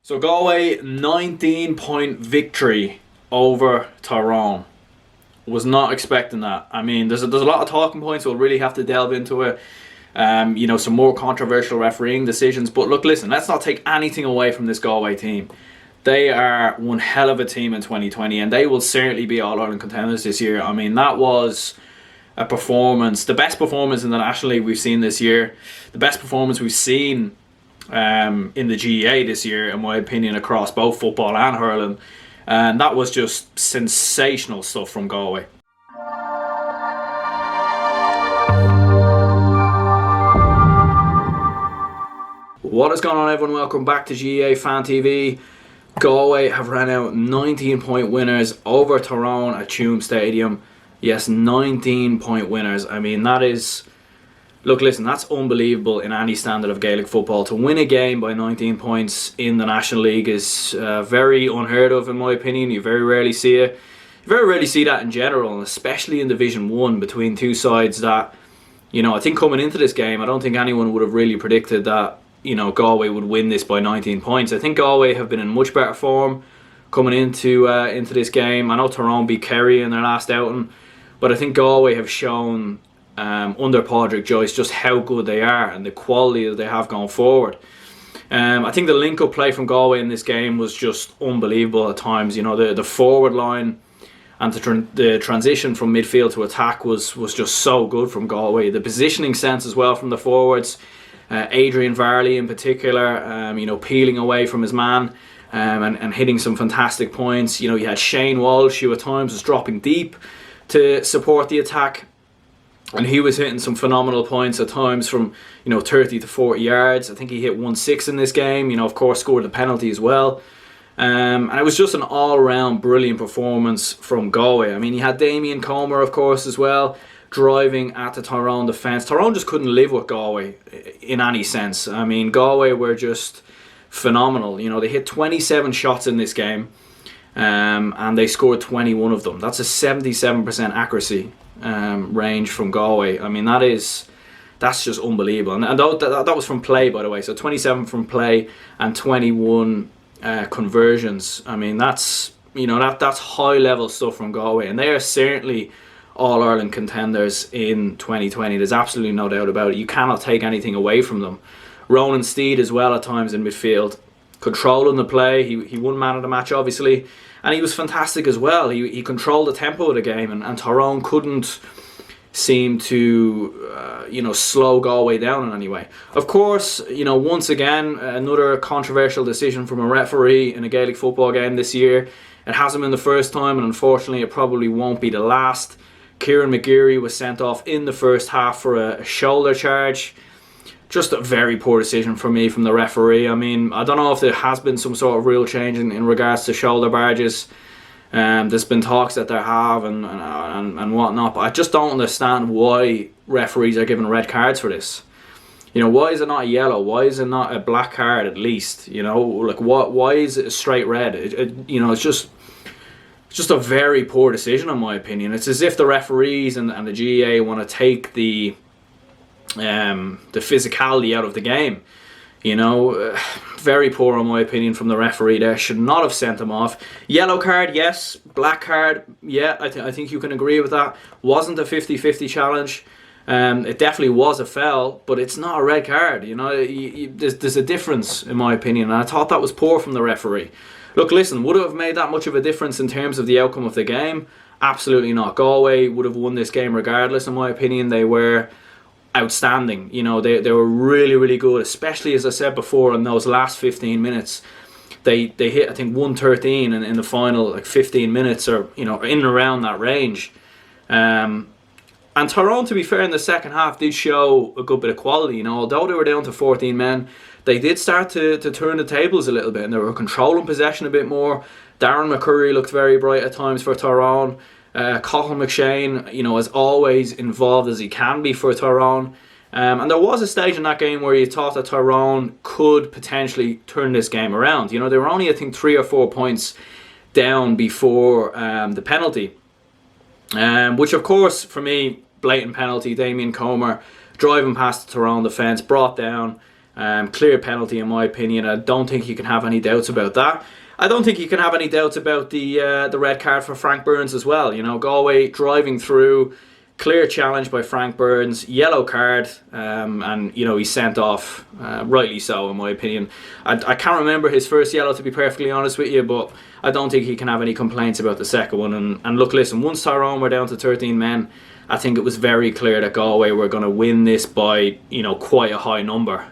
So Galway 19-point victory over Tyrone. Was not expecting that. I mean, there's a lot of talking points. We'll really have to delve into it. Some more controversial refereeing decisions. But look, listen, let's not take anything away from this Galway team. They are one hell of a team in 2020, and they will certainly be All-Ireland contenders this year. I mean, that was a performance, the best performance in the National League we've seen this year, the best performance we've seen in the GEA this year, in my opinion, across both football and hurling. And that was just sensational stuff from Galway. What is going on, everyone? Welcome back to GEA Fan TV. Galway have ran out 19-point winners over Tyrone at Tuam Stadium. Yes, 19-point winners. I mean, that is... Look, listen, that's unbelievable in any standard of Gaelic football. To win a game by 19 points in the National League is very unheard of, in my opinion. You very rarely see it. You very rarely see that in general, and especially in Division 1 between two sides that, I think coming into this game, I don't think anyone would have really predicted that, Galway would win this by 19 points. I think Galway have been in much better form coming into this game. I know Tyrone beat Kerry in their last outing, but I think Galway have shown... under Padraig Joyce, just how good they are and the quality that they have going forward. I think the link-up play from Galway in this game was just unbelievable at times. The forward line and the transition from midfield to attack was just so good from Galway. The positioning sense as well from the forwards. Adrian Varley in particular, peeling away from his man and hitting some fantastic points. You had Shane Walsh, who at times was dropping deep to support the attack. And he was hitting some phenomenal points at times from, 30 to 40 yards. I think he hit 1-6 in this game. Of course, scored the penalty as well. And it was just an all-round brilliant performance from Galway. I mean, you had Damien Comer, of course, as well, driving at the Tyrone defence. Tyrone just couldn't live with Galway in any sense. I mean, Galway were just phenomenal. They hit 27 shots in this game. And they scored 21 of them. That's a 77% accuracy range from Galway. I mean, that's just unbelievable. And that was from play, by the way. So 27 from play and 21 conversions. I mean, that's that's high level stuff from Galway, and they are certainly All-Ireland contenders in 2020. There's absolutely no doubt about it. You cannot take anything away from them. Ronan Steed as well at times in midfield, controlling the play. He won man of the match, obviously. And he was fantastic as well. He controlled the tempo of the game, and Tyrone couldn't seem to, slow Galway down in any way. Of course, once again, another controversial decision from a referee in a Gaelic football game this year. It hasn't been the first time, and unfortunately it probably won't be the last. Kieran McGeary was sent off in the first half for a shoulder charge. Just a very poor decision for me from the referee. I mean, I don't know if there has been some sort of real change in regards to shoulder barges. There's been talks that there have and whatnot, but I just don't understand why referees are given red cards for this. Why is it not a yellow? Why is it not a black card at least? Why is it a straight red? It's just a very poor decision in my opinion. It's as if the referees and the GEA want to take the physicality out of the game. Very poor in my opinion from the referee there. Should not have sent him off. Yellow card, yes. Black card, yeah, I think you can agree with that. Wasn't a 50-50 challenge. It definitely was a foul, but it's not a red card. There's a difference in my opinion, and I thought that was poor from the referee. Look, listen, would it have made that much of a difference in terms of the outcome of the game? Absolutely not. Galway would have won this game regardless, in my opinion. They were outstanding. They were really, really good, especially as I said before in those last 15 minutes. They hit, I think, 113 in the final 15 minutes, or in and around that range. And Tyrone, to be fair, in the second half did show a good bit of quality. Although they were down to 14 men, they did start to turn the tables a little bit, and they were controlling possession a bit more. Darren McCurry looked very bright at times for Tyrone. Colin McShane, as always, involved as he can be for Tyrone. And there was a stage in that game where you thought that Tyrone could potentially turn this game around. They were only, I think, 3 or 4 points down before the penalty. Which, of course, for me, blatant penalty. Damien Comer driving past the Tyrone defence, brought down. Clear penalty in my opinion. I don't think you can have any doubts about that. I don't think you can have any doubts about the red card for Frank Burns as well. You know, Galway driving through, clear challenge by Frank Burns, yellow card, and you know, he's sent off, rightly so in my opinion. I can't remember his first yellow, to be perfectly honest with you, but I don't think he can have any complaints about the second one. And look, listen, once Tyrone were down to 13 men, I think it was very clear that Galway were going to win this by, you know, quite a high number.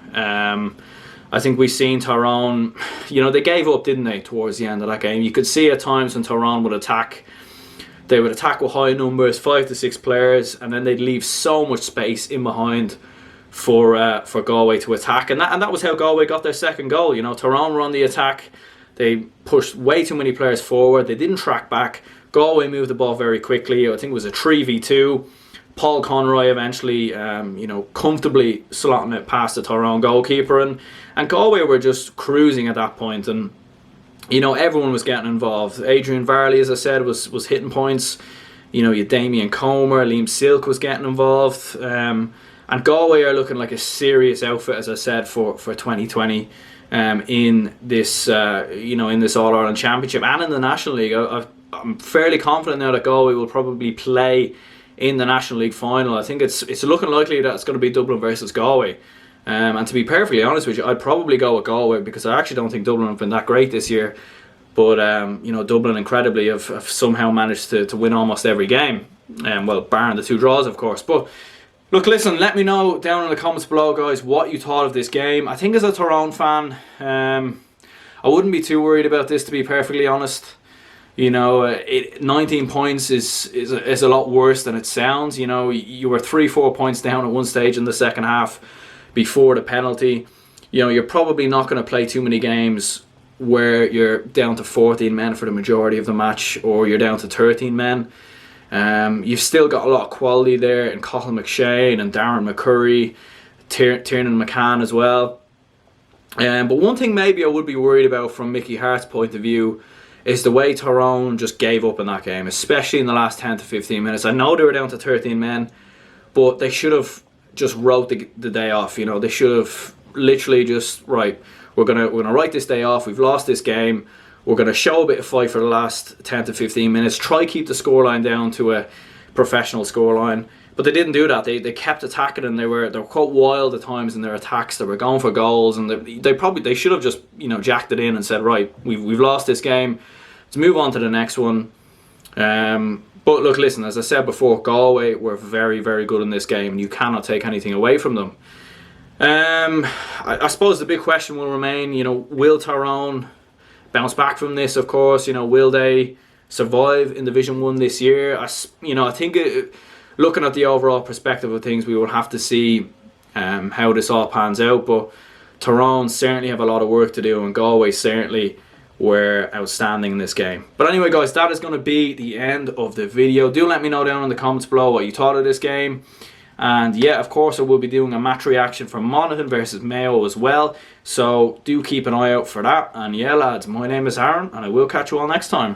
I think we've seen Tyrone, you know, they gave up, didn't they, towards the end of that game. You could see at times when Tyrone would attack, they would attack with high numbers, 5 to 6 players, and then they'd leave so much space in behind for Galway to attack. And that was how Galway got their second goal. You know, Tyrone were on the attack. They pushed way too many players forward. They didn't track back. Galway moved the ball very quickly. I think it was a 3v2. Paul Conroy eventually, you know, comfortably slotting it past the Tyrone goalkeeper. And Galway were just cruising at that point. And you know, everyone was getting involved. Adrian Varley, as I said, was hitting points. You know, you had Damien Comer, Liam Silk was getting involved. And Galway are looking like a serious outfit, as I said, for 2020 in this, you know, in this All-Ireland Championship and in the National League. I'm fairly confident now that Galway will probably play in the National League final. I think it's looking likely that it's going to be Dublin versus Galway. And to be perfectly honest with you, I'd probably go with Galway because I actually don't think Dublin have been that great this year. But, you know, Dublin incredibly have somehow managed to win almost every game. Well, barring the 2 draws, of course. But, look, listen, let me know down in the comments below, guys, what you thought of this game. I think as a Tyrone fan, I wouldn't be too worried about this, to be perfectly honest. You know, 19 points is a lot worse than it sounds. You know, you were 3-4 points down at one stage in the second half before the penalty. You know, you're probably not going to play too many games where you're down to 14 men for the majority of the match, or you're down to 13 men. You've still got a lot of quality there in Colin McShane and Darren McCurry, Tiernan McCann as well. But one thing maybe I would be worried about from Mickey Hart's point of view is the way Tyrone just gave up in that game, especially in the last 10 to 15 minutes. I know they were down to 13 men, but they should have just wrote the day off. You know, they should have literally just, right, we're gonna write this day off. We've lost this game. We're gonna show a bit of fight for the last 10 to 15 minutes. Try keep the scoreline down to a professional scoreline. But they didn't do that. They kept attacking, and they were quite wild at times in their attacks. They were going for goals, and they should have just, you know, jacked it in and said, right, we've lost this game. Let's move on to the next one. But look, listen, as I said before, Galway were very, very good in this game, and you cannot take anything away from them. I suppose the big question will remain, you know, will Tyrone bounce back from this, of course? You know, will they survive in Division 1 this year? I think looking at the overall perspective of things, we will have to see how this all pans out. But Tyrone certainly have a lot of work to do, and Galway certainly were outstanding in this game. But anyway, guys, that is going to be the end of the video. Do let me know down in the comments below what you thought of this game. And yeah, of course, I will be doing a match reaction from Monaghan versus Mayo as well. So do keep an eye out for that. And yeah, lads, my name is Aaron, and I will catch you all next time.